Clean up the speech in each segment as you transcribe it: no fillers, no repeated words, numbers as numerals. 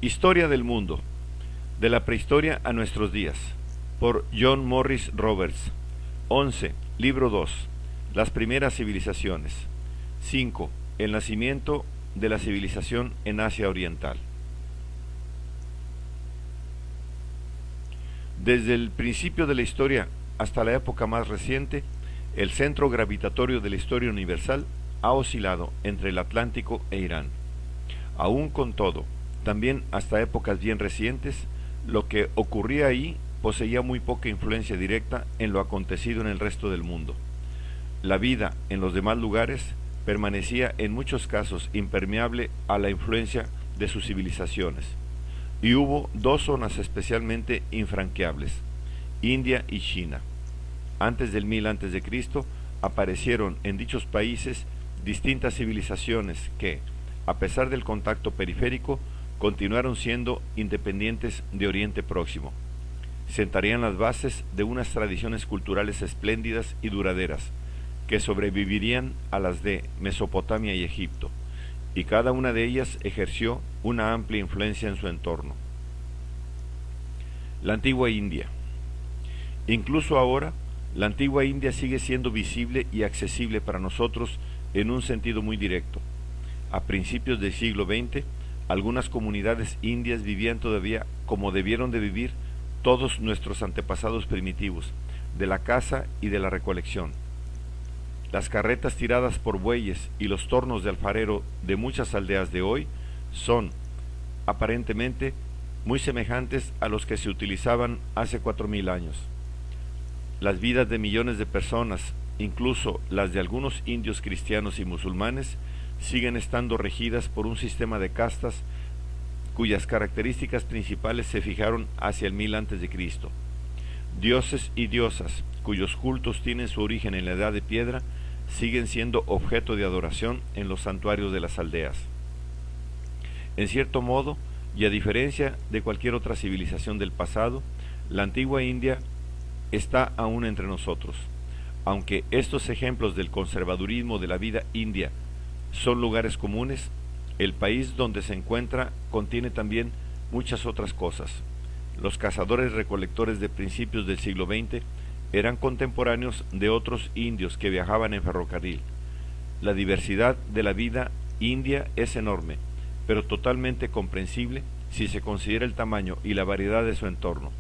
Historia del mundo, de la prehistoria a nuestros días, por John Morris Roberts. 11. Libro 2. Las primeras civilizaciones. 5. El nacimiento de la civilización en Asia Oriental. Desde el principio de la historia hasta la época más reciente, el centro gravitatorio de la historia universal ha oscilado entre el Atlántico e Irán. Aún con todo, también hasta épocas bien recientes, lo que ocurría ahí poseía muy poca influencia directa en lo acontecido en el resto del mundo. La vida en los demás lugares permanecía en muchos casos impermeable a la influencia de sus civilizaciones, y hubo dos zonas especialmente infranqueables: India y China. Antes del 1000 a.C. aparecieron en dichos países distintas civilizaciones que, a pesar del contacto periférico, continuaron siendo independientes de Oriente Próximo. Sentarían las bases de unas tradiciones culturales espléndidas y duraderas, que sobrevivirían a las de Mesopotamia y Egipto, y cada una de ellas ejerció una amplia influencia en su entorno. La antigua India. Incluso ahora, la antigua India sigue siendo visible y accesible para nosotros en un sentido muy directo. A principios del siglo XX, algunas comunidades indias vivían todavía como debieron de vivir todos nuestros antepasados primitivos, de la caza y de la recolección. Las carretas tiradas por bueyes y los tornos de alfarero de muchas aldeas de hoy son, aparentemente, muy semejantes a los que se utilizaban hace 4000 años. Las vidas de millones de personas, incluso las de algunos indios cristianos y musulmanes, siguen estando regidas por un sistema de castas cuyas características principales se fijaron hacia el 1000 a.C. Dioses y diosas, cuyos cultos tienen su origen en la edad de piedra, siguen siendo objeto de adoración en los santuarios de las aldeas. En cierto modo, y a diferencia de cualquier otra civilización del pasado, la antigua India está aún entre nosotros. Aunque estos ejemplos del conservadurismo de la vida india son lugares comunes, el país donde se encuentra contiene también muchas otras cosas. Los cazadores-recolectores de principios del siglo XX eran contemporáneos de otros indios que viajaban en ferrocarril. La diversidad de la vida india es enorme, pero totalmente comprensible si se considera el tamaño y la variedad de su entorno.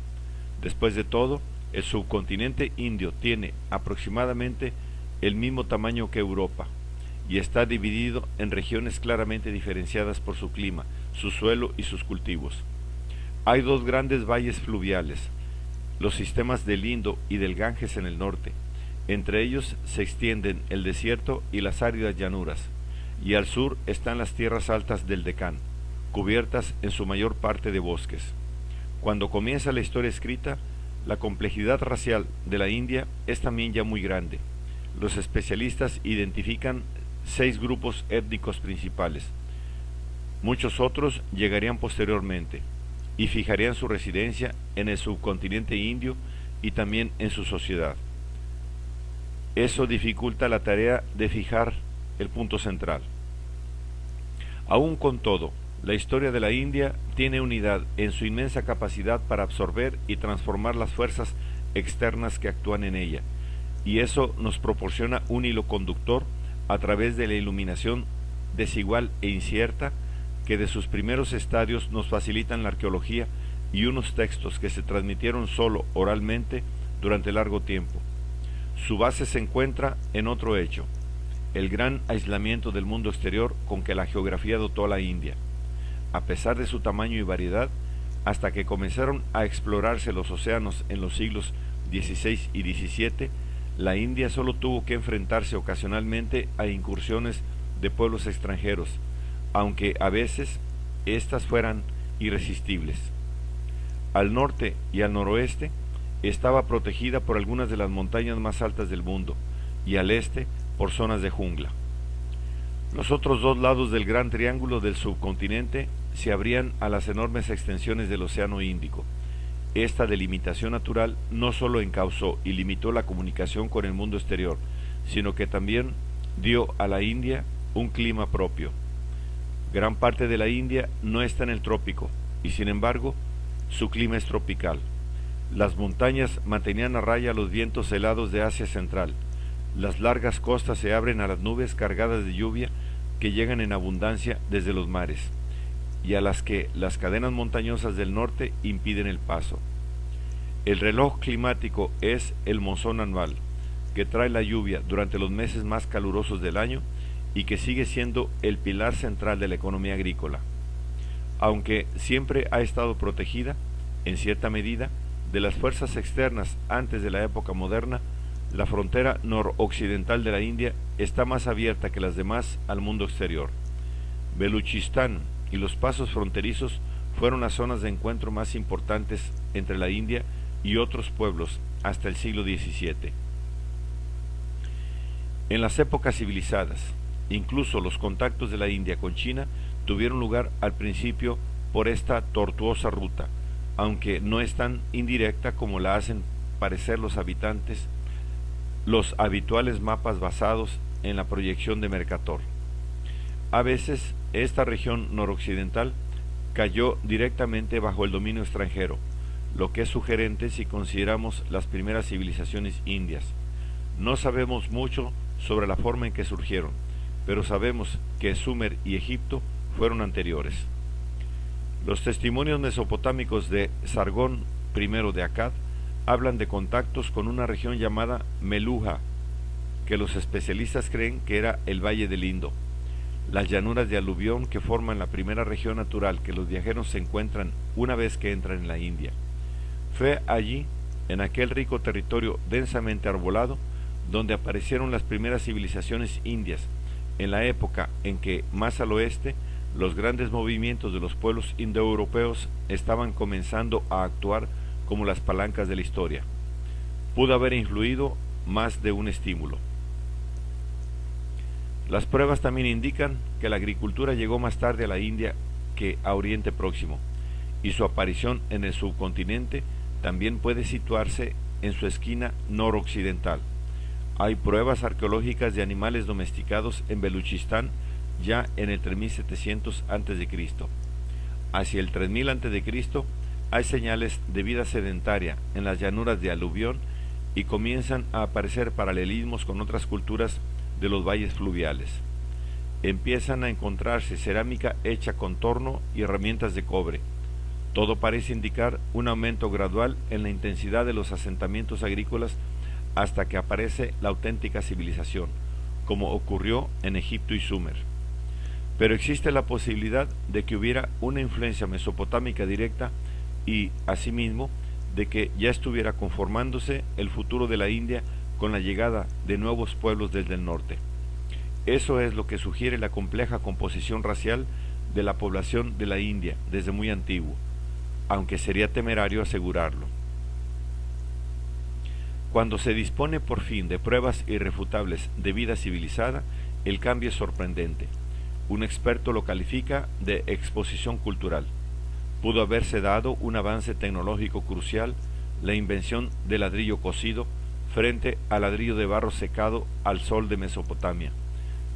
Después de todo, el subcontinente indio tiene aproximadamente el mismo tamaño que Europa, y está dividido en regiones claramente diferenciadas por su clima, su suelo y sus cultivos. Hay dos grandes valles fluviales, los sistemas del Indo y del Ganges en el norte. Entre ellos se extienden el desierto y las áridas llanuras, y al sur están las tierras altas del Deccan, cubiertas en su mayor parte de bosques. Cuando comienza la historia escrita, la complejidad racial de la India es también ya muy grande. Los especialistas identifican 6 grupos étnicos principales. Muchos otros llegarían posteriormente y fijarían su residencia en el subcontinente indio y también en su sociedad. Eso dificulta la tarea de fijar el punto central. Aún con todo, la historia de la India tiene unidad en su inmensa capacidad para absorber y transformar las fuerzas externas que actúan en ella, y eso nos proporciona un hilo conductor a través de la iluminación desigual e incierta que de sus primeros estadios nos facilitan la arqueología y unos textos que se transmitieron solo oralmente durante largo tiempo. Su base se encuentra en otro hecho: el gran aislamiento del mundo exterior con que la geografía dotó a la India. A pesar de su tamaño y variedad, hasta que comenzaron a explorarse los océanos en los siglos XVI y XVII, la India solo tuvo que enfrentarse ocasionalmente a incursiones de pueblos extranjeros, aunque a veces éstas fueran irresistibles. Al norte y al noroeste estaba protegida por algunas de las montañas más altas del mundo, y al este por zonas de jungla. Los otros dos lados del gran triángulo del subcontinente se abrían a las enormes extensiones del Océano Índico. Esta delimitación natural no solo encauzó y limitó la comunicación con el mundo exterior, sino que también dio a la India un clima propio. Gran parte de la India no está en el trópico, y sin embargo su clima es tropical. Las montañas mantenían a raya los vientos helados de Asia Central. Las largas costas se abren a las nubes cargadas de lluvia que llegan en abundancia desde los mares, y a las que las cadenas montañosas del norte impiden el paso. El reloj climático es el monzón anual, que trae la lluvia durante los meses más calurosos del año y que sigue siendo el pilar central de la economía agrícola. Aunque siempre ha estado protegida, en cierta medida, de las fuerzas externas antes de la época moderna, la frontera noroccidental de la India está más abierta que las demás al mundo exterior. Beluchistán y los pasos fronterizos fueron las zonas de encuentro más importantes entre la India y otros pueblos hasta el siglo XVII. En las épocas civilizadas, incluso los contactos de la India con China tuvieron lugar al principio por esta tortuosa ruta, aunque no es tan indirecta como la hacen parecer los habituales mapas basados en la proyección de Mercator. A veces, esta región noroccidental cayó directamente bajo el dominio extranjero, lo que es sugerente si consideramos las primeras civilizaciones indias. No sabemos mucho sobre la forma en que surgieron, pero sabemos que Sumer y Egipto fueron anteriores. Los testimonios mesopotámicos de Sargón I de Akkad hablan de contactos con una región llamada Meluja, que los especialistas creen que era el Valle del Indo, las llanuras de aluvión que forman la primera región natural que los viajeros se encuentran una vez que entran en la India. Fue allí, en aquel rico territorio densamente arbolado, donde aparecieron las primeras civilizaciones indias, en la época en que, más al oeste, los grandes movimientos de los pueblos indoeuropeos estaban comenzando a actuar como las palancas de la historia. Pudo haber influido más de un estímulo. Las pruebas también indican que la agricultura llegó más tarde a la India que a Oriente Próximo, y su aparición en el subcontinente también puede situarse en su esquina noroccidental. Hay pruebas arqueológicas de animales domesticados en Beluchistán ya en el 3700 a.C. Hacia el 3000 a.C. hay señales de vida sedentaria en las llanuras de aluvión y comienzan a aparecer paralelismos con otras culturas de los valles fluviales. Empiezan a encontrarse cerámica hecha con torno y herramientas de cobre. Todo parece indicar un aumento gradual en la intensidad de los asentamientos agrícolas hasta que aparece la auténtica civilización, como ocurrió en Egipto y Sumer. Pero existe la posibilidad de que hubiera una influencia mesopotámica directa y, asimismo, de que ya estuviera conformándose el futuro de la India con la llegada de nuevos pueblos desde el norte. Eso es lo que sugiere la compleja composición racial de la población de la India desde muy antiguo, aunque sería temerario asegurarlo. Cuando se dispone por fin de pruebas irrefutables de vida civilizada, el cambio es sorprendente. Un experto lo califica de exposición cultural. Pudo haberse dado un avance tecnológico crucial, la invención del ladrillo cocido frente al ladrillo de barro secado al sol de Mesopotamia,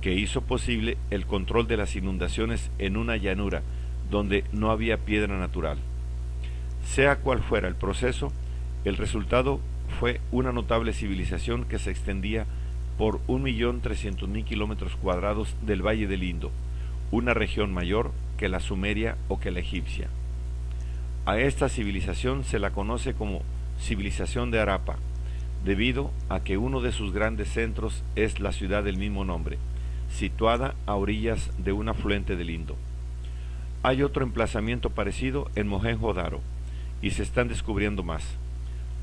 que hizo posible el control de las inundaciones en una llanura donde no había piedra natural. Sea cual fuera el proceso, el resultado fue una notable civilización que se extendía por 1.300.000 kilómetros cuadrados del Valle del Indo, una región mayor que la sumeria o que la egipcia. A esta civilización se la conoce como civilización de Harappa, debido a que uno de sus grandes centros es la ciudad del mismo nombre, situada a orillas de un afluente del Indo. Hay otro emplazamiento parecido en Mohenjo-Daro, y se están descubriendo más.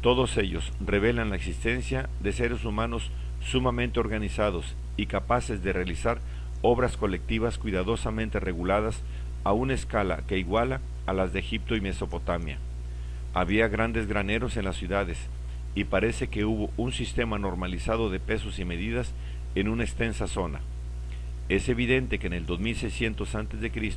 Todos ellos revelan la existencia de seres humanos sumamente organizados y capaces de realizar obras colectivas cuidadosamente reguladas a una escala que iguala a las de Egipto y Mesopotamia. Había grandes graneros en las ciudades y parece que hubo un sistema normalizado de pesos y medidas en una extensa zona. Es evidente que en el 2600 a.C.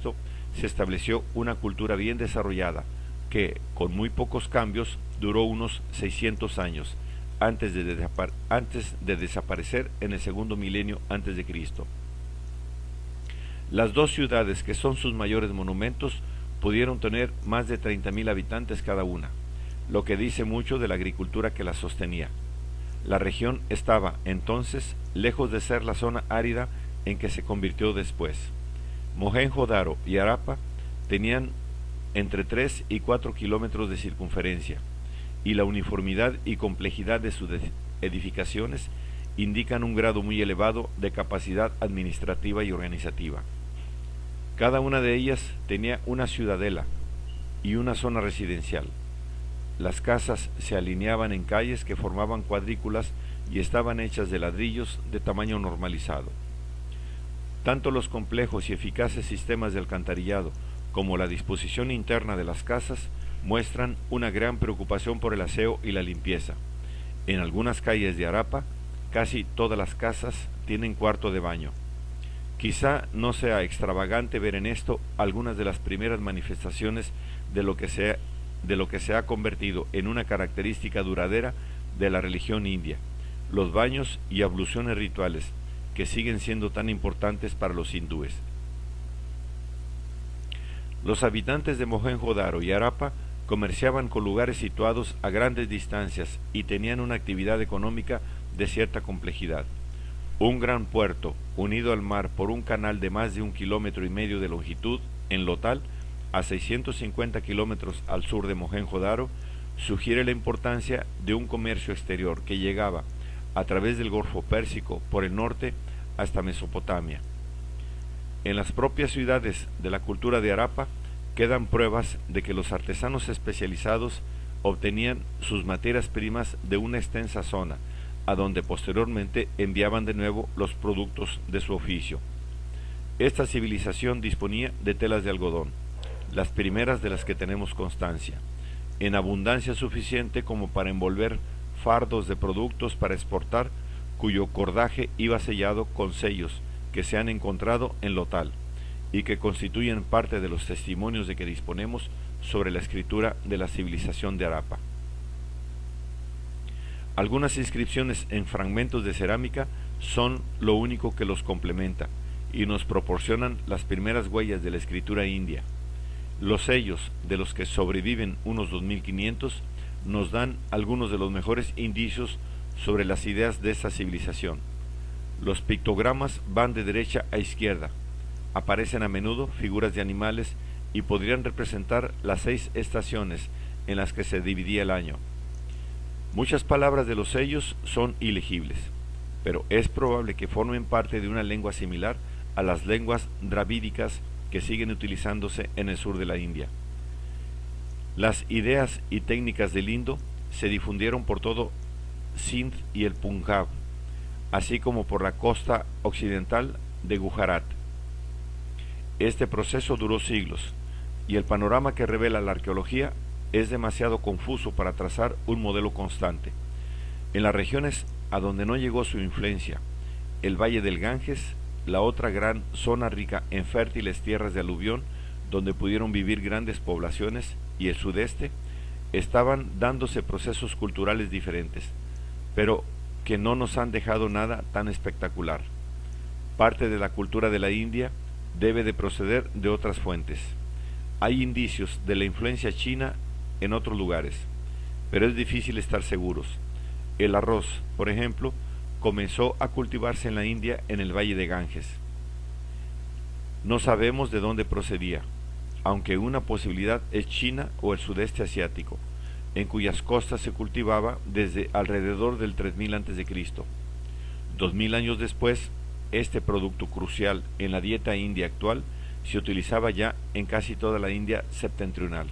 se estableció una cultura bien desarrollada que, con muy pocos cambios, duró unos 600 años antes de desaparecer en el segundo milenio antes de Cristo. Las dos ciudades que son sus mayores monumentos pudieron tener más de 30.000 habitantes cada una, lo que dice mucho de la agricultura que las sostenía. La región estaba, entonces, lejos de ser la zona árida en que se convirtió después. Mohenjo-Daro y Harappa tenían entre 3 y 4 kilómetros de circunferencia, y la uniformidad y complejidad de sus edificaciones indican un grado muy elevado de capacidad administrativa y organizativa. Cada una de ellas tenía una ciudadela y una zona residencial. Las casas se alineaban en calles que formaban cuadrículas y estaban hechas de ladrillos de tamaño normalizado. Tanto los complejos y eficaces sistemas de alcantarillado como la disposición interna de las casas muestran una gran preocupación por el aseo y la limpieza. En algunas calles de Harappa, casi todas las casas tienen cuarto de baño. Quizá no sea extravagante ver en esto algunas de las primeras manifestaciones de lo que se ha convertido en una característica duradera de la religión india, los baños y abluciones rituales, que siguen siendo tan importantes para los hindúes. Los habitantes de Mohenjo-Daro y Harappa comerciaban con lugares situados a grandes distancias y tenían una actividad económica de cierta complejidad. Un gran puerto, unido al mar por un canal de más de 1,5 kilómetros de longitud, en Lothal, a 650 kilómetros al sur de Mohenjo-Daro, sugiere la importancia de un comercio exterior que llegaba a través del Golfo Pérsico por el norte hasta Mesopotamia. En las propias ciudades de la cultura de Harappa quedan pruebas de que los artesanos especializados obtenían sus materias primas de una extensa zona, a donde posteriormente enviaban de nuevo los productos de su oficio. Esta civilización disponía de telas de algodón, las primeras de las que tenemos constancia, en abundancia suficiente como para envolver fardos de productos para exportar, cuyo cordaje iba sellado con sellos que se han encontrado en Lothal y que constituyen parte de los testimonios de que disponemos sobre la escritura de la civilización de Harappa. Algunas inscripciones en fragmentos de cerámica son lo único que los complementa y nos proporcionan las primeras huellas de la escritura india. Los sellos, de los que sobreviven unos 2500, nos dan algunos de los mejores indicios sobre las ideas de esta civilización. Los pictogramas van de derecha a izquierda, aparecen a menudo figuras de animales y podrían representar las 6 estaciones en las que se dividía el año. Muchas palabras de los sellos son ilegibles, pero es probable que formen parte de una lengua similar a las lenguas dravídicas que siguen utilizándose en el sur de la India. Las ideas y técnicas del Indo se difundieron por todo Sindh y el Punjab, así como por la costa occidental de Gujarat. Este proceso duró siglos, y el panorama que revela la arqueología es demasiado confuso para trazar un modelo constante. En las regiones a donde no llegó su influencia, el Valle del Ganges, la otra gran zona rica en fértiles tierras de aluvión, donde pudieron vivir grandes poblaciones, y el sudeste, estaban dándose procesos culturales diferentes, pero que no nos han dejado nada tan espectacular. Parte de la cultura de la India debe de proceder de otras fuentes. Hay indicios de la influencia china en otros lugares, pero es difícil estar seguros. El arroz, por ejemplo, comenzó a cultivarse en la India en el Valle de Ganges. No sabemos de dónde procedía, aunque una posibilidad es China o el sudeste asiático, en cuyas costas se cultivaba desde alrededor del 3000 a.C. 2000 años después, este producto crucial en la dieta india actual se utilizaba ya en casi toda la India septentrional.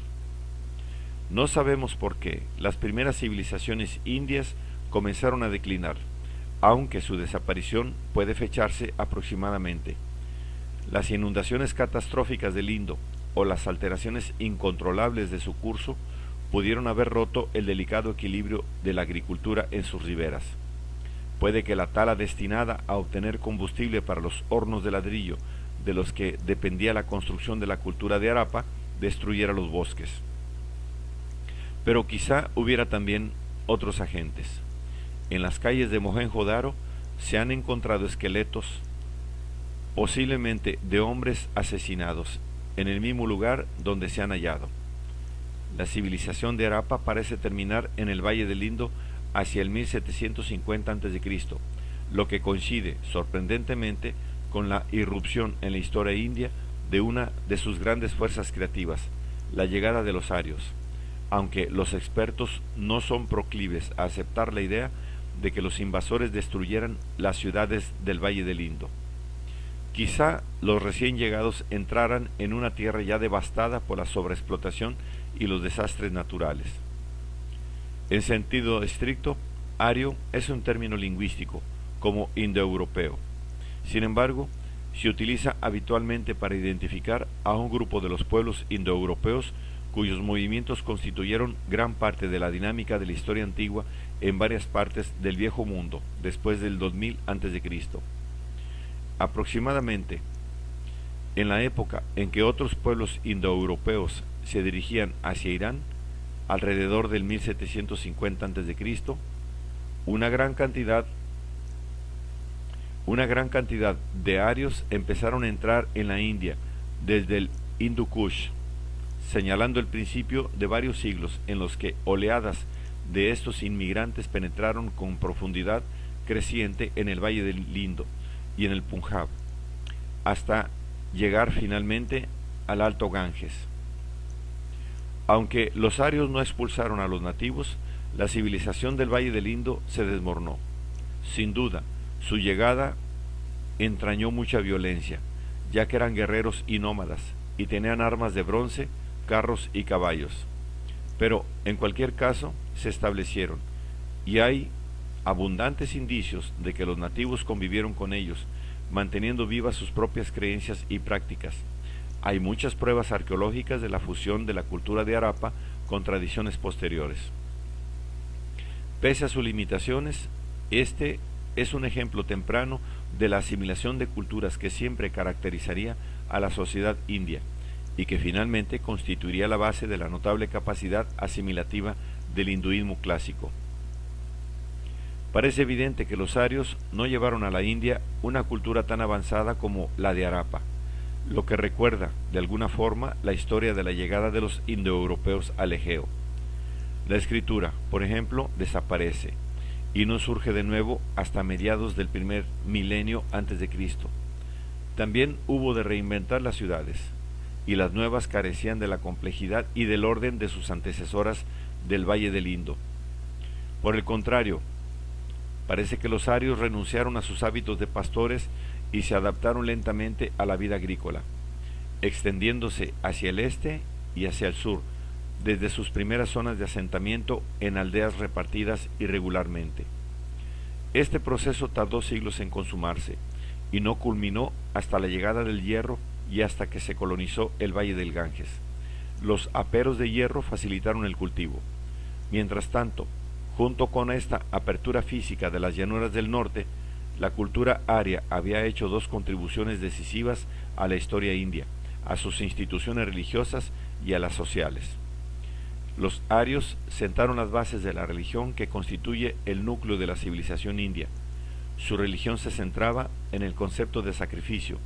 No sabemos por qué las primeras civilizaciones indias comenzaron a declinar, aunque su desaparición puede fecharse aproximadamente. Las inundaciones catastróficas del Indo o las alteraciones incontrolables de su curso pudieron haber roto el delicado equilibrio de la agricultura en sus riberas. Puede que la tala destinada a obtener combustible para los hornos de ladrillo de los que dependía la construcción de la cultura de Harappa destruyera los bosques. Pero quizá hubiera también otros agentes. En las calles de Mohenjo-Daro se han encontrado esqueletos, posiblemente de hombres asesinados, en el mismo lugar donde se han hallado. La civilización de Harappa parece terminar en el Valle del Indo hacia el 1750 a.C., lo que coincide, sorprendentemente, con la irrupción en la historia india de una de sus grandes fuerzas creativas, la llegada de los arios, aunque los expertos no son proclives a aceptar la idea de que los invasores destruyeran las ciudades del Valle del Indo. Quizá los recién llegados entraran en una tierra ya devastada por la sobreexplotación y los desastres naturales. En sentido estricto, ario es un término lingüístico, como indoeuropeo. Sin embargo, se utiliza habitualmente para identificar a un grupo de los pueblos indoeuropeos cuyos movimientos constituyeron gran parte de la dinámica de la historia antigua en varias partes del Viejo Mundo después del 2000 a.C. Aproximadamente en la época en que otros pueblos indoeuropeos se dirigían hacia Irán, alrededor del 1750 a.C., una gran cantidad de arios empezaron a entrar en la India desde el Hindu Kush, señalando el principio de varios siglos en los que oleadas de estos inmigrantes penetraron con profundidad creciente en el Valle del Indo y en el Punjab, hasta llegar finalmente al Alto Ganges. Aunque los arios no expulsaron a los nativos, la civilización del Valle del Indo se desmoronó. Sin duda, su llegada entrañó mucha violencia, ya que eran guerreros y nómadas, y tenían armas de bronce, carros y caballos. Pero, en cualquier caso, se establecieron, y hay abundantes indicios de que los nativos convivieron con ellos, manteniendo vivas sus propias creencias y prácticas. Hay muchas pruebas arqueológicas de la fusión de la cultura de Harappa con tradiciones posteriores. Pese a sus limitaciones, este es un ejemplo temprano de la asimilación de culturas que siempre caracterizaría a la sociedad india y que finalmente constituiría la base de la notable capacidad asimilativa del hinduismo clásico. Parece evidente que los arios no llevaron a la India una cultura tan avanzada como la de Harappa, lo que recuerda, de alguna forma, la historia de la llegada de los indoeuropeos al Egeo. La escritura, por ejemplo, desaparece y no surge de nuevo hasta mediados del primer milenio antes de Cristo. También hubo de reinventar las ciudades, y las nuevas carecían de la complejidad y del orden de sus antecesoras del Valle del Indo. Por el contrario, parece que los arios renunciaron a sus hábitos de pastores y se adaptaron lentamente a la vida agrícola, extendiéndose hacia el este y hacia el sur, desde sus primeras zonas de asentamiento en aldeas repartidas irregularmente. Este proceso tardó siglos en consumarse y no culminó hasta la llegada del hierro y hasta que se colonizó el Valle del Ganges. Los aperos de hierro facilitaron el cultivo. Mientras tanto, junto con esta apertura física de las llanuras del norte, la cultura aria había hecho dos contribuciones decisivas a la historia india, a sus instituciones religiosas y a las sociales. Los arios sentaron las bases de la religión que constituye el núcleo de la civilización india. Su religión se centraba en el concepto de sacrificio,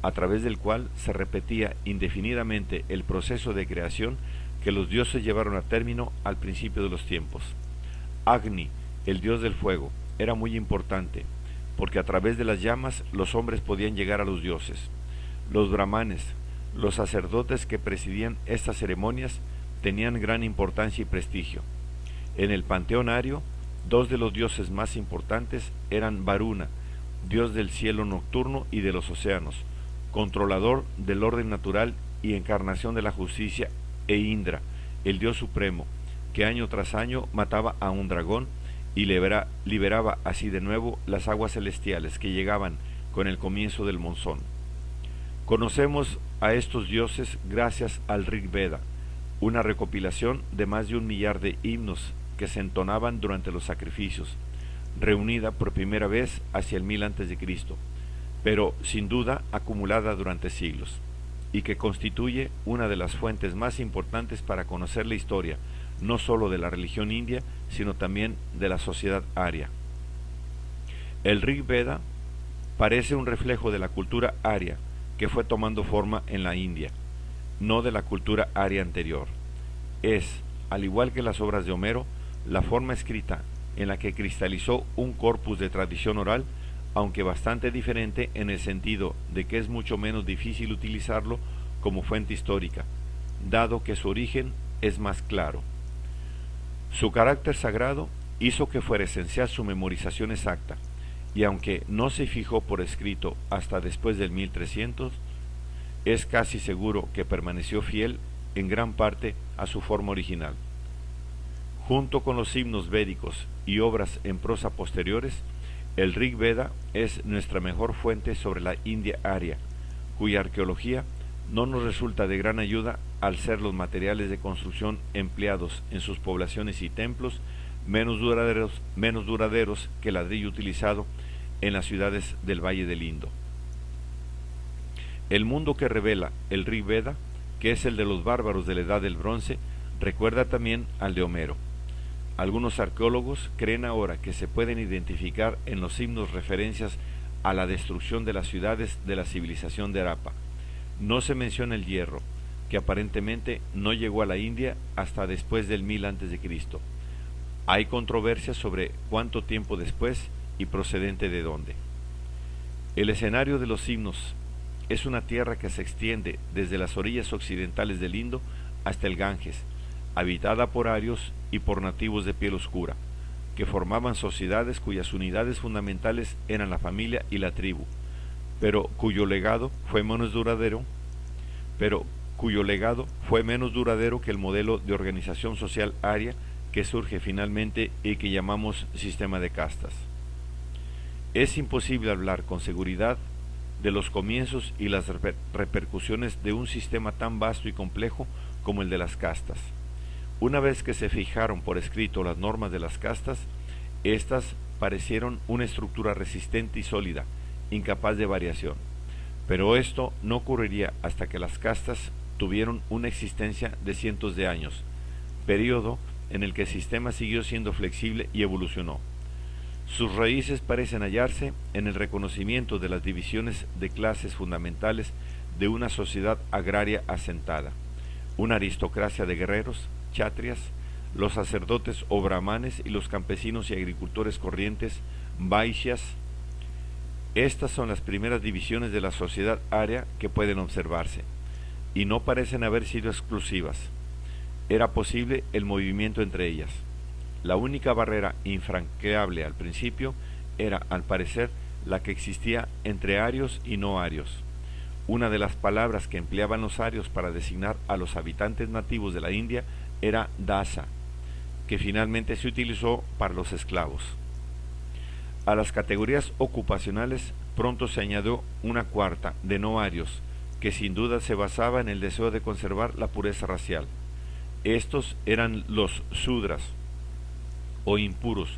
a través del cual se repetía indefinidamente el proceso de creación que los dioses llevaron a término al principio de los tiempos. Agni, el dios del fuego, era muy importante, porque a través de las llamas los hombres podían llegar a los dioses. Los brahmanes, los sacerdotes que presidían estas ceremonias, tenían gran importancia y prestigio. En el panteón ario, dos de los dioses más importantes eran Varuna, dios del cielo nocturno y de los océanos, controlador del orden natural y encarnación de la justicia, e Indra, el dios supremo, que año tras año mataba a un dragón y liberaba así de nuevo las aguas celestiales que llegaban con el comienzo del monzón. Conocemos a estos dioses gracias al Rig Veda, una recopilación de más de 1 millar de himnos que se entonaban durante los sacrificios, reunida por primera vez hacia el 1000 a.C., pero sin duda acumulada durante siglos, y que constituye una de las fuentes más importantes para conocer la historia, no sólo de la religión india, sino también de la sociedad aria. El Rig Veda parece un reflejo de la cultura aria que fue tomando forma en la India. no de la cultura aria anterior. Es, al igual que las obras de Homero, la forma escrita en la que cristalizó un corpus de tradición oral, aunque bastante diferente en el sentido de que es mucho menos difícil utilizarlo como fuente histórica, dado que su origen es más claro. Su carácter sagrado hizo que fuera esencial su memorización exacta, y aunque no se fijó por escrito hasta después del 1300, es casi seguro que permaneció fiel en gran parte a su forma original. Junto con los himnos védicos y obras en prosa posteriores, el Rig Veda es nuestra mejor fuente sobre la India aria, cuya arqueología no nos resulta de gran ayuda al ser los materiales de construcción empleados en sus poblaciones y templos menos duraderos que el ladrillo utilizado en las ciudades del Valle del Indo. El mundo que revela el Rig Veda, que es el de los bárbaros de la Edad del Bronce, recuerda también al de Homero. Algunos arqueólogos creen ahora que se pueden identificar en los himnos referencias a la destrucción de las ciudades de la civilización de Harappa. No se menciona el hierro, que aparentemente no llegó a la India hasta después del 1000 a.C. Hay controversia sobre cuánto tiempo después y procedente de dónde. El escenario de los himnos es una tierra que se extiende desde las orillas occidentales del Indo hasta el Ganges, habitada por arios y por nativos de piel oscura, que formaban sociedades cuyas unidades fundamentales eran la familia y la tribu, pero cuyo legado fue menos duradero que el modelo de organización social aria que surge finalmente y que llamamos sistema de castas. Es imposible hablar con seguridad de los comienzos y las repercusiones de un sistema tan vasto y complejo como el de las castas. Una vez que se fijaron por escrito las normas de las castas, éstas parecieron una estructura resistente y sólida, incapaz de variación. Pero esto no ocurriría hasta que las castas tuvieron una existencia de cientos de años, periodo en el que el sistema siguió siendo flexible y evolucionó. Sus raíces parecen hallarse en el reconocimiento de las divisiones de clases fundamentales de una sociedad agraria asentada, una aristocracia de guerreros, chátrias, los sacerdotes o brahmanes y los campesinos y agricultores corrientes, vaishyas. Estas son las primeras divisiones de la sociedad aria que pueden observarse, y no parecen haber sido exclusivas. Era posible el movimiento entre ellas. La única barrera infranqueable al principio era, al parecer, la que existía entre arios y no arios. Una de las palabras que empleaban los arios para designar a los habitantes nativos de la India era dasa, que finalmente se utilizó para los esclavos. A las categorías ocupacionales pronto se añadió una cuarta, de no arios, que sin duda se basaba en el deseo de conservar la pureza racial. Estos eran los sudras, o impuros,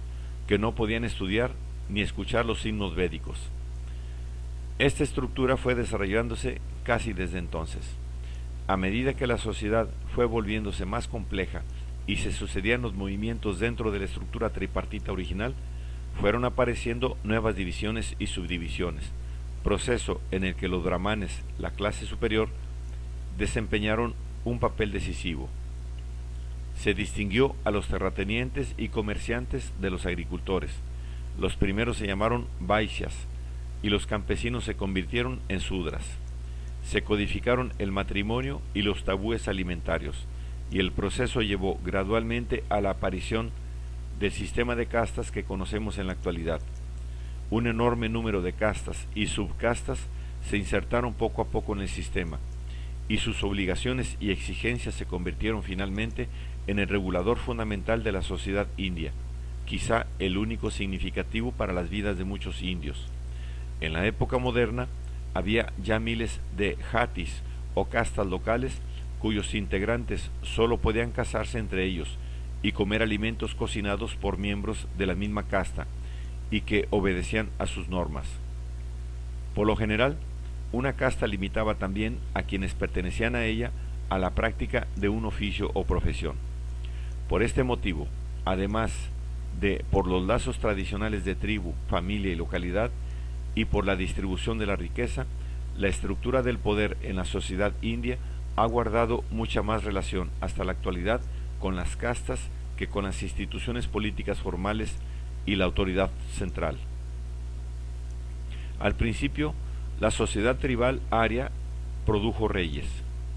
que no podían estudiar ni escuchar los himnos védicos. Esta estructura fue desarrollándose casi desde entonces. A medida que la sociedad fue volviéndose más compleja y se sucedían los movimientos dentro de la estructura tripartita original, fueron apareciendo nuevas divisiones y subdivisiones, proceso en el que los brahmanes, la clase superior, desempeñaron un papel decisivo. Se distinguió a los terratenientes y comerciantes de los agricultores. Los primeros se llamaron vaishyas y los campesinos se convirtieron en sudras. Se codificaron el matrimonio y los tabúes alimentarios, y el proceso llevó gradualmente a la aparición del sistema de castas que conocemos en la actualidad. Un enorme número de castas y subcastas se insertaron poco a poco en el sistema, y sus obligaciones y exigencias se convirtieron finalmente en el regulador fundamental de la sociedad india, quizá el único significativo para las vidas de muchos indios. En la época moderna había ya miles de jatis o castas locales cuyos integrantes solo podían casarse entre ellos y comer alimentos cocinados por miembros de la misma casta y que obedecían a sus normas. Por lo general, una casta limitaba también a quienes pertenecían a ella a la práctica de un oficio o profesión. Por este motivo, además de por los lazos tradicionales de tribu, familia y localidad, y por la distribución de la riqueza, la estructura del poder en la sociedad india ha guardado mucha más relación hasta la actualidad con las castas que con las instituciones políticas formales y la autoridad central. Al principio, la sociedad tribal aria produjo reyes,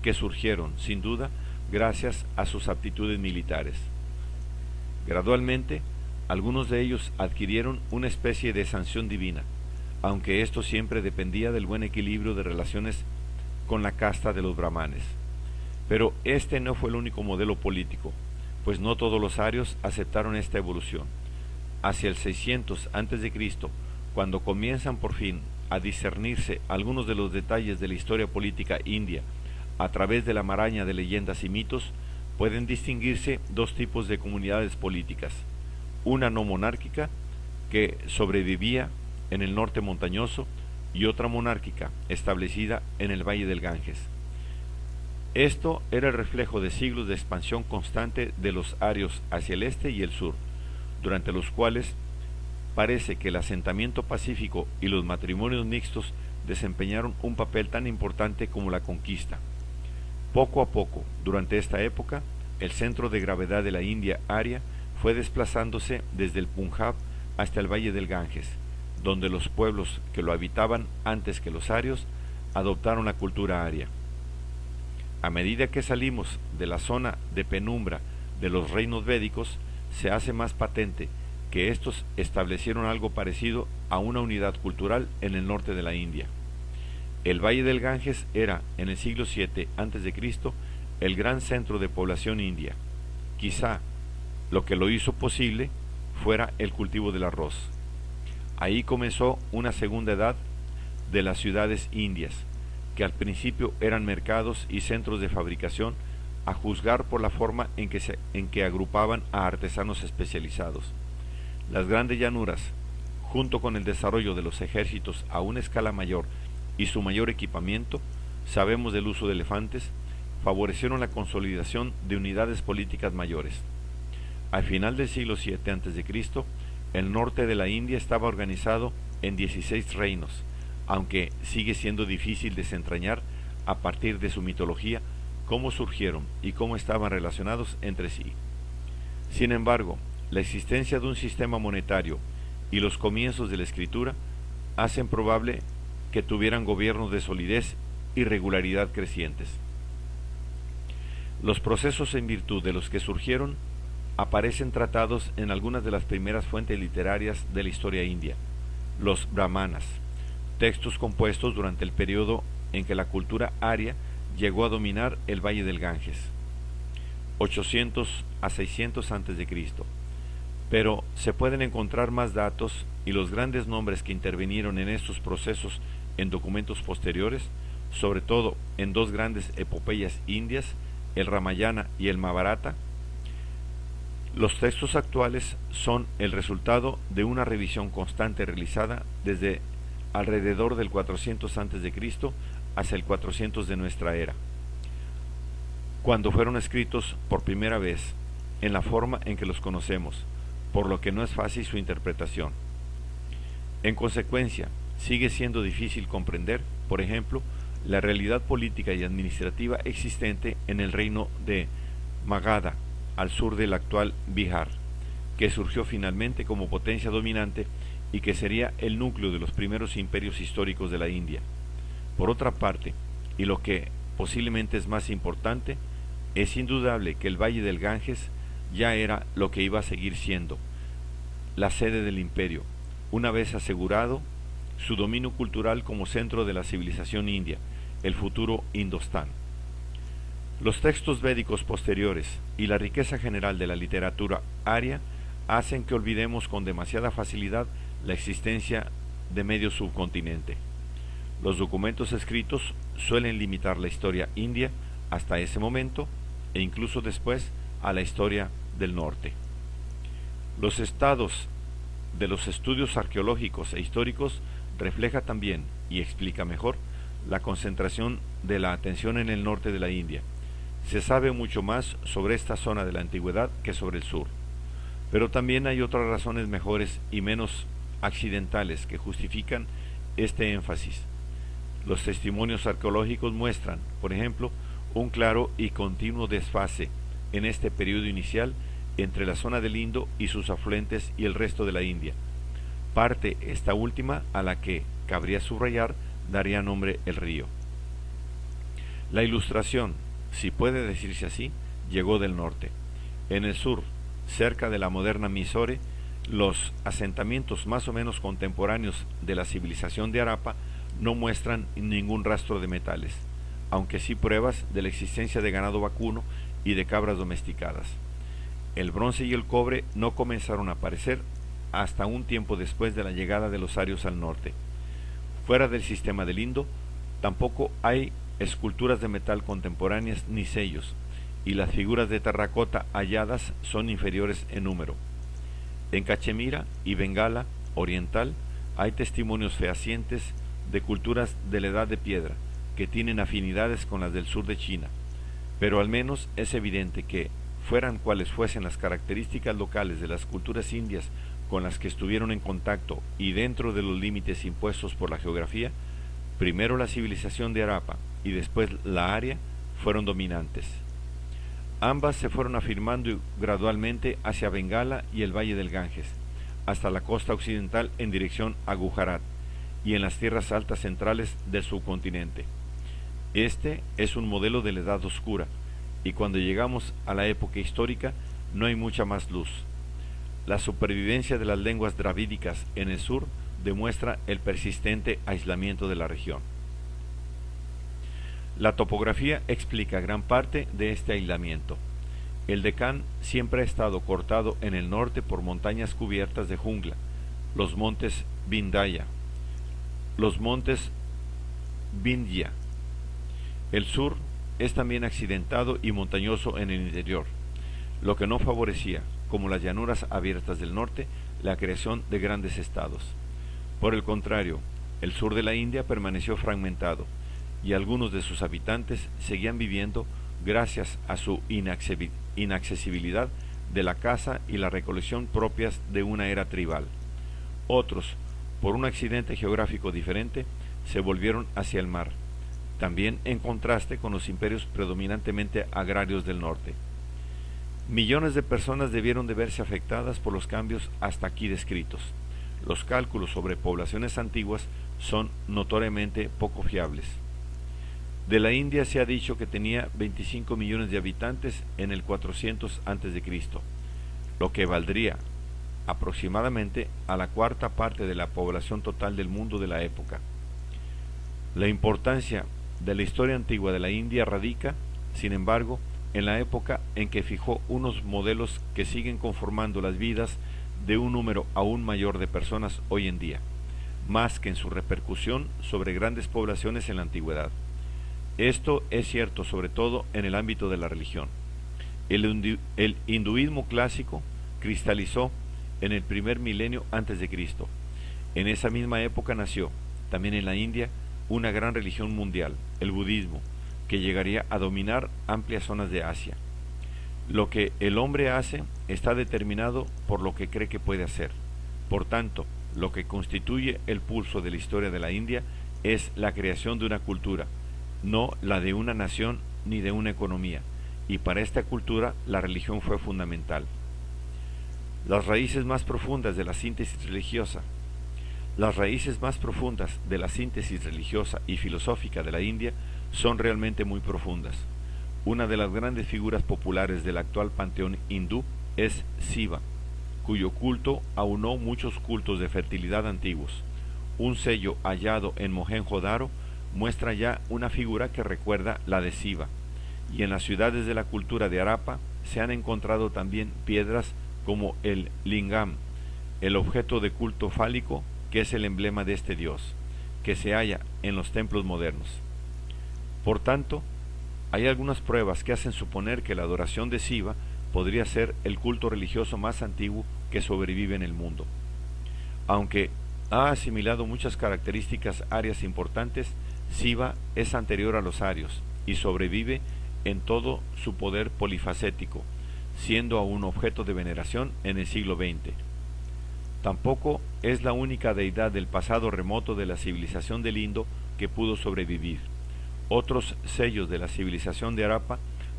que surgieron, sin duda, gracias a sus aptitudes militares. Gradualmente, algunos de ellos adquirieron una especie de sanción divina, aunque esto siempre dependía del buen equilibrio de relaciones con la casta de los brahmanes. Pero este no fue el único modelo político, pues no todos los arios aceptaron esta evolución. Hacia el 600 a.C., cuando comienzan por fin a discernirse algunos de los detalles de la historia política india a través de la maraña de leyendas y mitos, pueden distinguirse dos tipos de comunidades políticas: una no monárquica, que sobrevivía en el norte montañoso, y otra monárquica, establecida en el valle del Ganges. Esto era el reflejo de siglos de expansión constante de los arios hacia el este y el sur, durante los cuales parece que el asentamiento pacífico y los matrimonios mixtos desempeñaron un papel tan importante como la conquista. Poco a poco, durante esta época, el centro de gravedad de la India aria fue desplazándose desde el Punjab hasta el valle del Ganges, donde los pueblos que lo habitaban antes que los arios adoptaron la cultura aria. A medida que salimos de la zona de penumbra de los reinos védicos, se hace más patente que estos establecieron algo parecido a una unidad cultural en el norte de la India. El valle del Ganges era, en el siglo VII a.C., el gran centro de población india. Quizá lo que lo hizo posible fuera el cultivo del arroz. Ahí comenzó una segunda edad de las ciudades indias, que al principio eran mercados y centros de fabricación, a juzgar por la forma en que agrupaban a artesanos especializados. Las grandes llanuras, junto con el desarrollo de los ejércitos a una escala mayor y su mayor equipamiento, sabemos del uso de elefantes, favorecieron la consolidación de unidades políticas mayores. Al final del siglo VII a.C., el norte de la India estaba organizado en 16 reinos, aunque sigue siendo difícil desentrañar a partir de su mitología cómo surgieron y cómo estaban relacionados entre sí. Sin embargo, la existencia de un sistema monetario y los comienzos de la escritura hacen probable que tuvieran gobiernos de solidez y regularidad crecientes. Los procesos en virtud de los que surgieron aparecen tratados en algunas de las primeras fuentes literarias de la historia india, los brahmanas, textos compuestos durante el periodo en que la cultura aria llegó a dominar el valle del Ganges, 800 a 600 a.C., pero se pueden encontrar más datos y los grandes nombres que intervinieron en estos procesos en documentos posteriores, sobre todo en dos grandes epopeyas indias, el Ramayana y el Mahabharata. Los textos actuales son el resultado de una revisión constante realizada desde alrededor del 400 a.C. hacia el 400 de nuestra era, cuando fueron escritos por primera vez en la forma en que los conocemos, por lo que no es fácil su interpretación. En consecuencia, sigue siendo difícil comprender, por ejemplo, la realidad política y administrativa existente en el reino de Magadha, al sur del actual Bihar, que surgió finalmente como potencia dominante y que sería el núcleo de los primeros imperios históricos de la India. Por otra parte, y lo que posiblemente es más importante, es indudable que el Valle del Ganges ya era lo que iba a seguir siendo la sede del imperio, una vez asegurado su dominio cultural como centro de la civilización india, el futuro Indostán. Los textos védicos posteriores y la riqueza general de la literatura aria hacen que olvidemos con demasiada facilidad la existencia de medio subcontinente. Los documentos escritos suelen limitar la historia india hasta ese momento e incluso después a la historia del norte. Los estados de los estudios arqueológicos e históricos refleja también y explica mejor la concentración de la atención en el norte de la India. Se sabe mucho más sobre esta zona de la antigüedad que sobre el sur, pero también hay otras razones mejores y menos accidentales que justifican este énfasis. Los testimonios arqueológicos muestran, por ejemplo, un claro y continuo desfase en este periodo inicial entre la zona del Indo y sus afluentes y el resto de la India. Parte esta última a la que, cabría subrayar, daría nombre el río. La Ilustración, si puede decirse así, llegó del norte. En el sur, cerca de la moderna Mysore, los asentamientos más o menos contemporáneos de la civilización de Harappa no muestran ningún rastro de metales, aunque sí pruebas de la existencia de ganado vacuno y de cabras domesticadas. El bronce y el cobre no comenzaron a aparecer hasta un tiempo después de la llegada de los arios al norte. Fuera del sistema del Indo, tampoco hay esculturas de metal contemporáneas ni sellos, y las figuras de terracota halladas son inferiores en número. En Cachemira y Bengala oriental hay testimonios fehacientes de culturas de la edad de piedra que tienen afinidades con las del sur de China, pero al menos es evidente que, fueran cuales fuesen las características locales de las culturas indias con las que estuvieron en contacto y dentro de los límites impuestos por la geografía, primero la civilización de Harappa y después la Arya fueron dominantes. Ambas se fueron afirmando gradualmente hacia Bengala y el valle del Ganges, hasta la costa occidental en dirección a Gujarat y en las tierras altas centrales del subcontinente. Este es un modelo de la Edad Oscura, y cuando llegamos a la época histórica no hay mucha más luz. La supervivencia de las lenguas dravídicas en el sur demuestra el persistente aislamiento de la región. La topografía explica gran parte de este aislamiento. El Deccan siempre ha estado cortado en el norte por montañas cubiertas de jungla, los montes Vindhya, los montes Vindhya. El sur es también accidentado y montañoso en el interior, lo que no favorecía, como las llanuras abiertas del norte, la creación de grandes estados. Por el contrario, el sur de la India permaneció fragmentado, y algunos de sus habitantes seguían viviendo gracias a su inaccesibilidad de la caza y la recolección propias de una era tribal. Otros, por un accidente geográfico diferente, se volvieron hacia el mar, también en contraste con los imperios predominantemente agrarios del norte. Millones de personas debieron de verse afectadas por los cambios hasta aquí descritos. Los cálculos sobre poblaciones antiguas son notoriamente poco fiables. De la India se ha dicho que tenía 25 millones de habitantes en el 400 a.C., lo que valdría aproximadamente a la cuarta parte de la población total del mundo de la época. La importancia de la historia antigua de la India radica, sin embargo, en la época en que fijó unos modelos que siguen conformando las vidas de un número aún mayor de personas hoy en día, más que en su repercusión sobre grandes poblaciones en la antigüedad. Esto es cierto sobre todo en el ámbito de la religión. El hinduismo clásico cristalizó en el primer milenio antes de Cristo. En esa misma época nació, también en la India, una gran religión mundial, el budismo, que llegaría a dominar amplias zonas de Asia. Lo que el hombre hace está determinado por lo que cree que puede hacer. Por tanto, lo que constituye el pulso de la historia de la India es la creación de una cultura, no la de una nación ni de una economía, y para esta cultura la religión fue fundamental. Las raíces más profundas de la síntesis religiosa y filosófica de la India son realmente muy profundas. Una de las grandes figuras populares del actual panteón hindú es Shiva, cuyo culto aunó muchos cultos de fertilidad antiguos. Un sello hallado en Mohenjo-Daro muestra ya una figura que recuerda la de Shiva, y en las ciudades de la cultura de Harappa se han encontrado también piedras como el lingam, el objeto de culto fálico que es el emblema de este dios, que se halla en los templos modernos. Por tanto, hay algunas pruebas que hacen suponer que la adoración de Shiva podría ser el culto religioso más antiguo que sobrevive en el mundo. Aunque ha asimilado muchas características arias importantes, Shiva es anterior a los arios y sobrevive en todo su poder polifacético, siendo aún objeto de veneración en el siglo XX. Tampoco es la única deidad del pasado remoto de la civilización del Indo que pudo sobrevivir. Otros sellos de la civilización de Harappa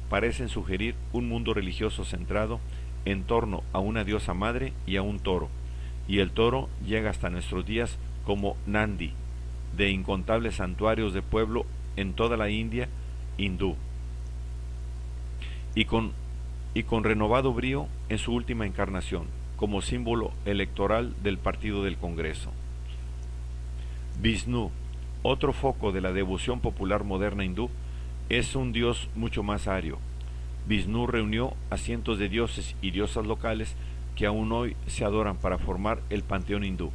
parecen sugerir un mundo religioso centrado en torno a una diosa madre y a un toro, y el toro llega hasta nuestros días como Nandi, de incontables santuarios de pueblo en toda la India hindú, y con renovado brío en su última encarnación, como símbolo electoral del Partido del Congreso. Vishnu, otro foco de la devoción popular moderna hindú, es un dios mucho más ario. Vishnu reunió a cientos de dioses y diosas locales que aún hoy se adoran para formar el panteón hindú,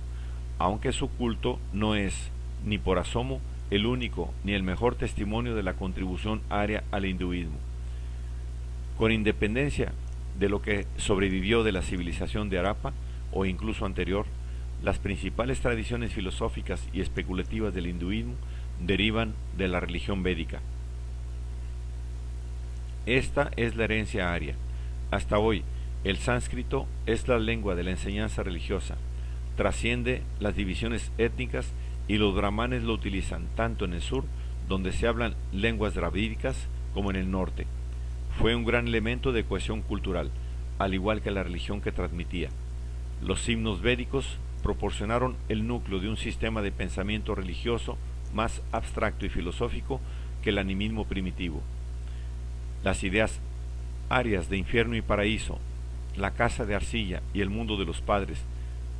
aunque su culto no es, ni por asomo, el único ni el mejor testimonio de la contribución aria al hinduismo. Con independencia de lo que sobrevivió de la civilización de Harappa, o incluso anterior, las principales tradiciones filosóficas y especulativas del hinduismo derivan de la religión védica. Esta es la herencia aria. Hasta hoy, el sánscrito es la lengua de la enseñanza religiosa, trasciende las divisiones étnicas y los brahmanes lo utilizan tanto en el sur, donde se hablan lenguas dravídicas, como en el norte. Fue un gran elemento de cohesión cultural, al igual que la religión que transmitía. Los himnos védicos proporcionaron el núcleo de un sistema de pensamiento religioso más abstracto y filosófico que el animismo primitivo. Las ideas arias de infierno y paraíso, la casa de arcilla y el mundo de los padres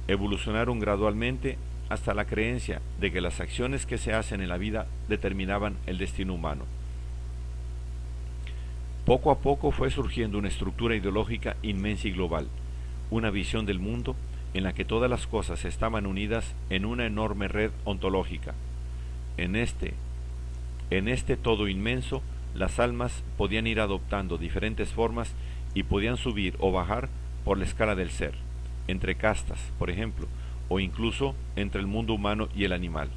evolucionaron gradualmente hasta la creencia de que las acciones que se hacen en la vida determinaban el destino humano. Poco a poco fue surgiendo una estructura ideológica inmensa y global, una visión del mundo en la que todas las cosas estaban unidas en una enorme red ontológica. En este todo inmenso, las almas podían ir adoptando diferentes formas y podían subir o bajar por la escala del ser, entre castas, por ejemplo, o incluso entre el mundo humano y el animal.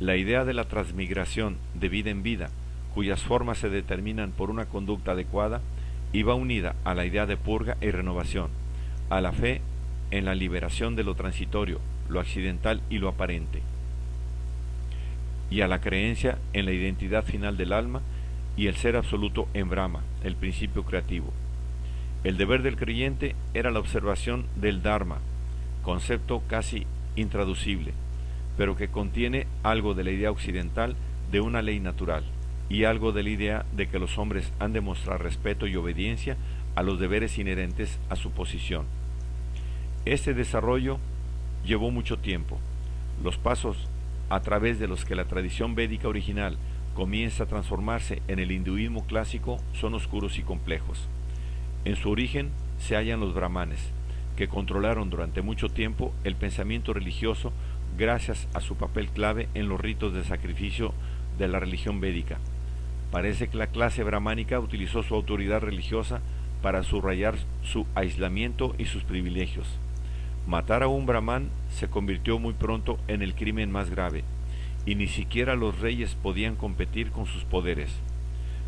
La idea de la transmigración de vida en vida, cuyas formas se determinan por una conducta adecuada, iba unida a la idea de purga y renovación, a la fe en la liberación de lo transitorio, lo accidental y lo aparente, y a la creencia en la identidad final del alma y el ser absoluto en Brahma, el principio creativo. El deber del creyente era la observación del Dharma, concepto casi intraducible, pero que contiene algo de la idea occidental de una ley natural y algo de la idea de que los hombres han de mostrar respeto y obediencia a los deberes inherentes a su posición. Este desarrollo llevó mucho tiempo. Los pasos a través de los que la tradición védica original comienza a transformarse en el hinduismo clásico son oscuros y complejos. En su origen se hallan los brahmanes, que controlaron durante mucho tiempo el pensamiento religioso gracias a su papel clave en los ritos de sacrificio de la religión védica. Parece que la clase brahmánica utilizó su autoridad religiosa para subrayar su aislamiento y sus privilegios. Matar a un brahmán se convirtió muy pronto en el crimen más grave, y ni siquiera los reyes podían competir con sus poderes.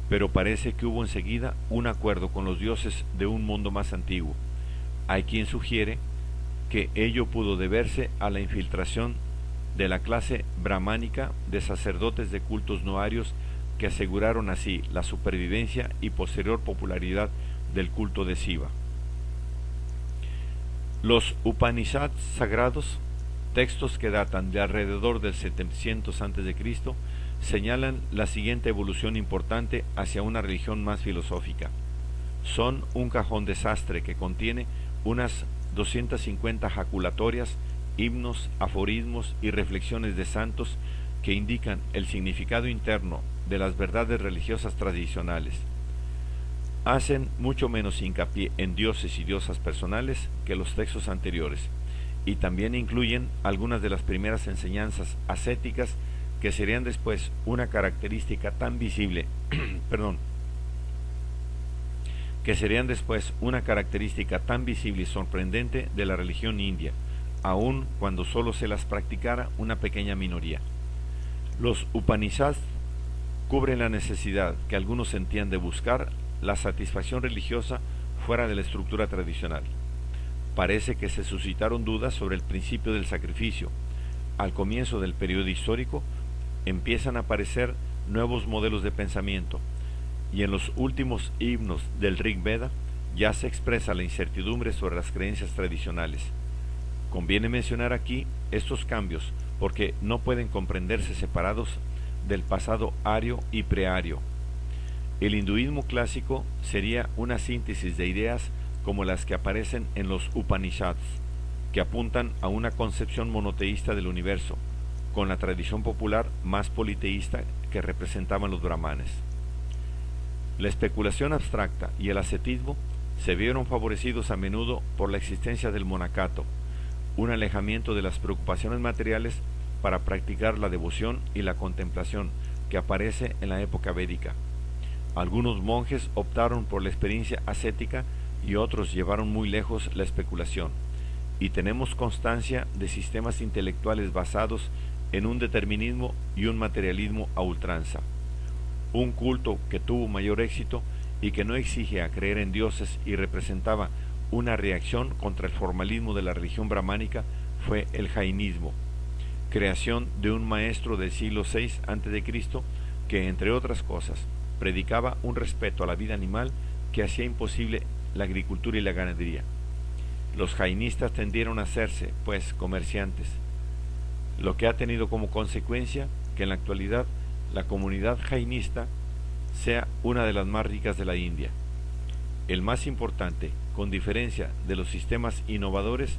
Pero parece que hubo enseguida un acuerdo con los dioses de un mundo más antiguo. Hay quien sugiere que ello pudo deberse a la infiltración de la clase brahmánica de sacerdotes de cultos no arios que aseguraron así la supervivencia y posterior popularidad del culto de Shiva. Los Upanishads sagrados, textos que datan de alrededor del 700 a.C., señalan la siguiente evolución importante hacia una religión más filosófica. Son un cajón desastre que contiene unas 250 jaculatorias, himnos, aforismos y reflexiones de santos que indican el significado interno de las verdades religiosas tradicionales. Hacen mucho menos hincapié en dioses y diosas personales que los textos anteriores, y también incluyen algunas de las primeras enseñanzas ascéticas que serían después una característica tan visible, y sorprendente de la religión india, aun cuando solo se las practicara una pequeña minoría. Los Upanishads cubren la necesidad que algunos sentían de buscar la satisfacción religiosa fuera de la estructura tradicional. Parece que se suscitaron dudas sobre el principio del sacrificio. Al comienzo del periodo histórico empiezan a aparecer nuevos modelos de pensamiento, y en los últimos himnos del Rig Veda ya se expresa la incertidumbre sobre las creencias tradicionales. Conviene mencionar aquí estos cambios porque no pueden comprenderse separados del pasado ario y preario. El hinduismo clásico sería una síntesis de ideas como las que aparecen en los Upanishads, que apuntan a una concepción monoteísta del universo, con la tradición popular más politeísta que representaban los brahmanes. La especulación abstracta y el ascetismo se vieron favorecidos a menudo por la existencia del monacato, un alejamiento de las preocupaciones materiales para practicar la devoción y la contemplación que aparece en la época védica. Algunos monjes optaron por la experiencia ascética y otros llevaron muy lejos la especulación, y tenemos constancia de sistemas intelectuales basados en un determinismo y un materialismo a ultranza. Un culto que tuvo mayor éxito y que no exigía creer en dioses y representaba una reacción contra el formalismo de la religión brahmánica fue el jainismo, creación de un maestro del siglo VI a.C. que, entre otras cosas, predicaba un respeto a la vida animal que hacía imposible la agricultura y la ganadería. Los jainistas tendieron a hacerse, pues, comerciantes, lo que ha tenido como consecuencia que en la actualidad la comunidad jainista sea una de las más ricas de la India. El más importante, con diferencia de los sistemas innovadores,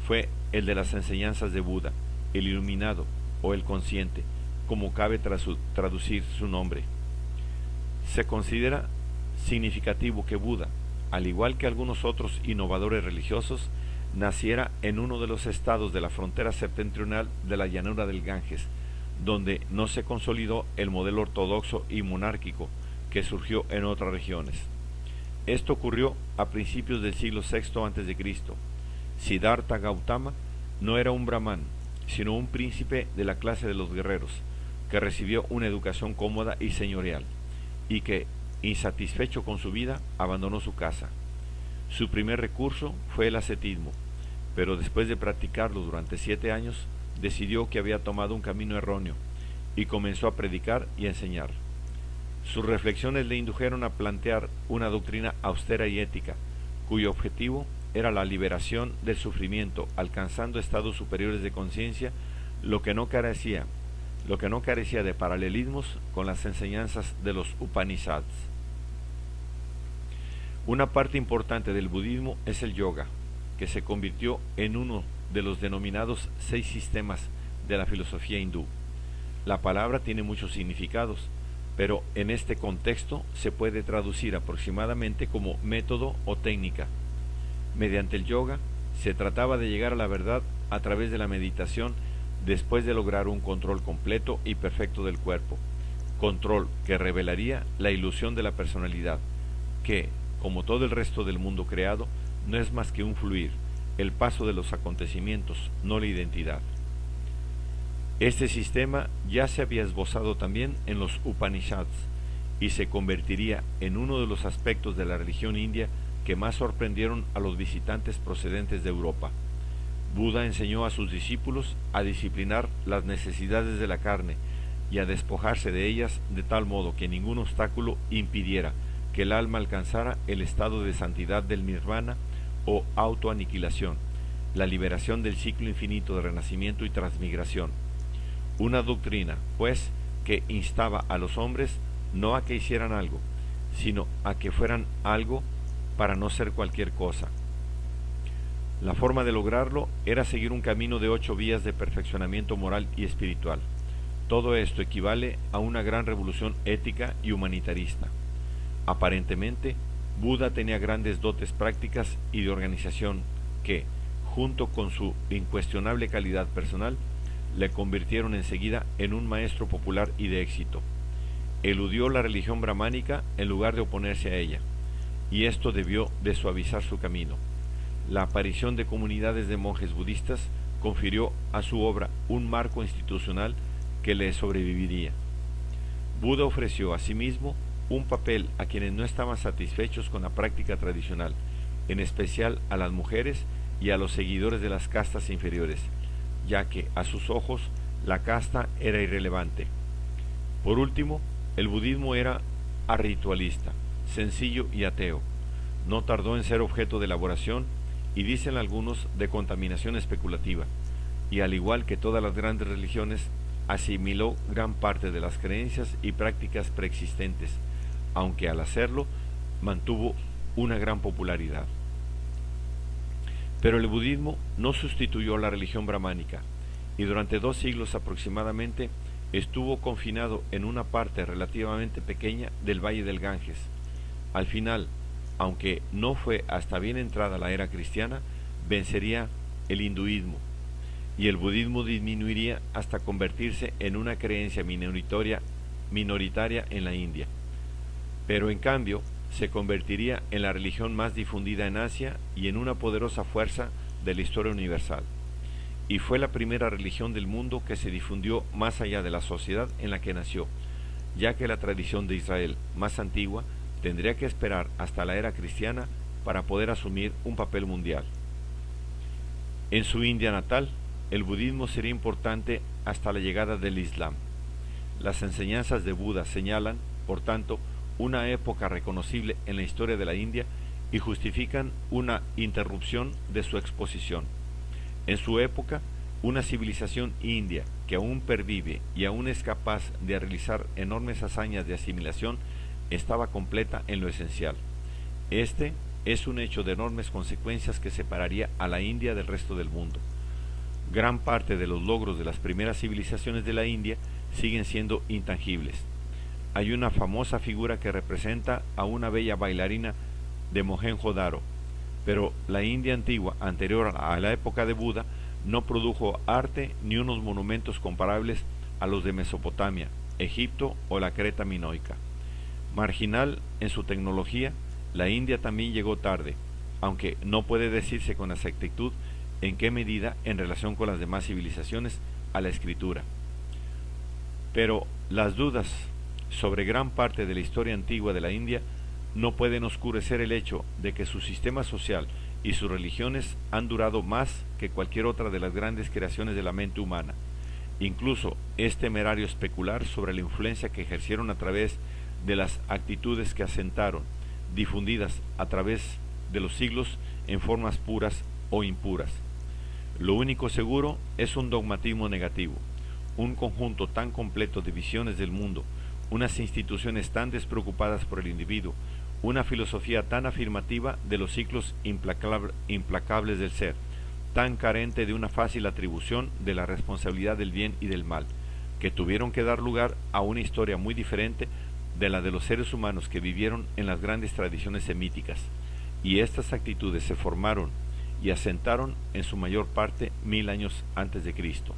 fue el de las enseñanzas de Buda, el iluminado o el consciente, como cabe traducir su nombre. Se considera significativo que Buda, al igual que algunos otros innovadores religiosos, naciera en uno de los estados de la frontera septentrional de la llanura del Ganges, donde no se consolidó el modelo ortodoxo y monárquico que surgió en otras regiones. Esto ocurrió a principios del siglo VI a.C. Siddhartha Gautama no era un brahmán, sino un príncipe de la clase de los guerreros, que recibió una educación cómoda y señorial, y que, insatisfecho con su vida, abandonó su casa. Su primer recurso fue el ascetismo, pero después de practicarlo durante 7 años, decidió que había tomado un camino erróneo y comenzó a predicar y enseñar. Sus reflexiones le indujeron a plantear una doctrina austera y ética, cuyo objetivo era la liberación del sufrimiento, alcanzando estados superiores de conciencia, lo que no carecía de paralelismos con las enseñanzas de los Upanishads. Una parte importante del budismo es el yoga, que se convirtió en uno de los denominados 6 sistemas de la filosofía hindú. La palabra tiene muchos significados, pero en este contexto se puede traducir aproximadamente como método o técnica. Mediante el yoga se trataba de llegar a la verdad a través de la meditación después de lograr un control completo y perfecto del cuerpo, control que revelaría la ilusión de la personalidad, que, como todo el resto del mundo creado, no es más que un fluir, el paso de los acontecimientos, no la identidad. Este sistema ya se había esbozado también en los Upanishads y se convertiría en uno de los aspectos de la religión india que más sorprendieron a los visitantes procedentes de Europa. Buda enseñó a sus discípulos a disciplinar las necesidades de la carne y a despojarse de ellas de tal modo que ningún obstáculo impidiera que el alma alcanzara el estado de santidad del nirvana o autoaniquilación, la liberación del ciclo infinito de renacimiento y transmigración. Una doctrina, pues, que instaba a los hombres no a que hicieran algo, sino a que fueran algo para no ser cualquier cosa. La forma de lograrlo era seguir un camino de 8 vías de perfeccionamiento moral y espiritual. Todo esto equivale a una gran revolución ética y humanitarista. Aparentemente, Buda tenía grandes dotes prácticas y de organización que, junto con su incuestionable calidad personal, le convirtieron enseguida en un maestro popular y de éxito. Eludió la religión brahmánica en lugar de oponerse a ella, y esto debió de suavizar su camino. La aparición de comunidades de monjes budistas confirió a su obra un marco institucional que le sobreviviría. Buda ofreció asimismo un papel a quienes no estaban satisfechos con la práctica tradicional, en especial a las mujeres y a los seguidores de las castas inferiores, ya que a sus ojos la casta era irrelevante. Por último, El budismo era arritualista, sencillo y ateo. No tardó en ser objeto de elaboración y, dicen algunos, de contaminación especulativa, y al igual que todas las grandes religiones, asimiló gran parte de las creencias y prácticas preexistentes, aunque al hacerlo mantuvo una gran popularidad. Pero el budismo no sustituyó a la religión brahmánica, y durante 2 siglos aproximadamente estuvo confinado en una parte relativamente pequeña del Valle del Ganges. Al final, aunque no fue hasta bien entrada la era cristiana, vencería el hinduismo, y el budismo disminuiría hasta convertirse en una creencia minoritaria en la India. Pero en cambio, se convertiría en la religión más difundida en Asia y en una poderosa fuerza de la historia universal. Y fue la primera religión del mundo que se difundió más allá de la sociedad en la que nació, ya que la tradición de Israel, más antigua, tendría que esperar hasta la era cristiana para poder asumir un papel mundial. En su India natal, el budismo sería importante hasta la llegada del Islam. Las enseñanzas de Buda señalan, por tanto, una época reconocible en la historia de la India y justifican una interrupción de su exposición. En su época, una civilización india que aún pervive y aún es capaz de realizar enormes hazañas de asimilación estaba completa en lo esencial. Este es un hecho de enormes consecuencias que separaría a la India del resto del mundo. Gran parte de los logros de las primeras civilizaciones de la India siguen siendo intangibles. Hay una famosa figura que representa a una bella bailarina de Mohenjo-Daro, pero la India antigua, anterior a la época de Buda, no produjo arte ni unos monumentos comparables a los de Mesopotamia, Egipto o la Creta minoica. Marginal en su tecnología, la India también llegó tarde, aunque no puede decirse con exactitud en qué medida en relación con las demás civilizaciones a la escritura. Pero las dudas sobre gran parte de la historia antigua de la India no pueden oscurecer el hecho de que su sistema social y sus religiones han durado más que cualquier otra de las grandes creaciones de la mente humana. Incluso es temerario especular sobre la influencia que ejercieron a través de las actitudes que asentaron, difundidas a través de los siglos en formas puras o impuras. Lo único seguro es un dogmatismo negativo, un conjunto tan completo de visiones del mundo, unas instituciones tan despreocupadas por el individuo, una filosofía tan afirmativa de los ciclos implacables del ser, tan carente de una fácil atribución de la responsabilidad del bien y del mal, que tuvieron que dar lugar a una historia muy diferente de la de los seres humanos que vivieron en las grandes tradiciones semíticas, y estas actitudes se formaron y asentaron en su mayor parte 1000 años antes de Cristo.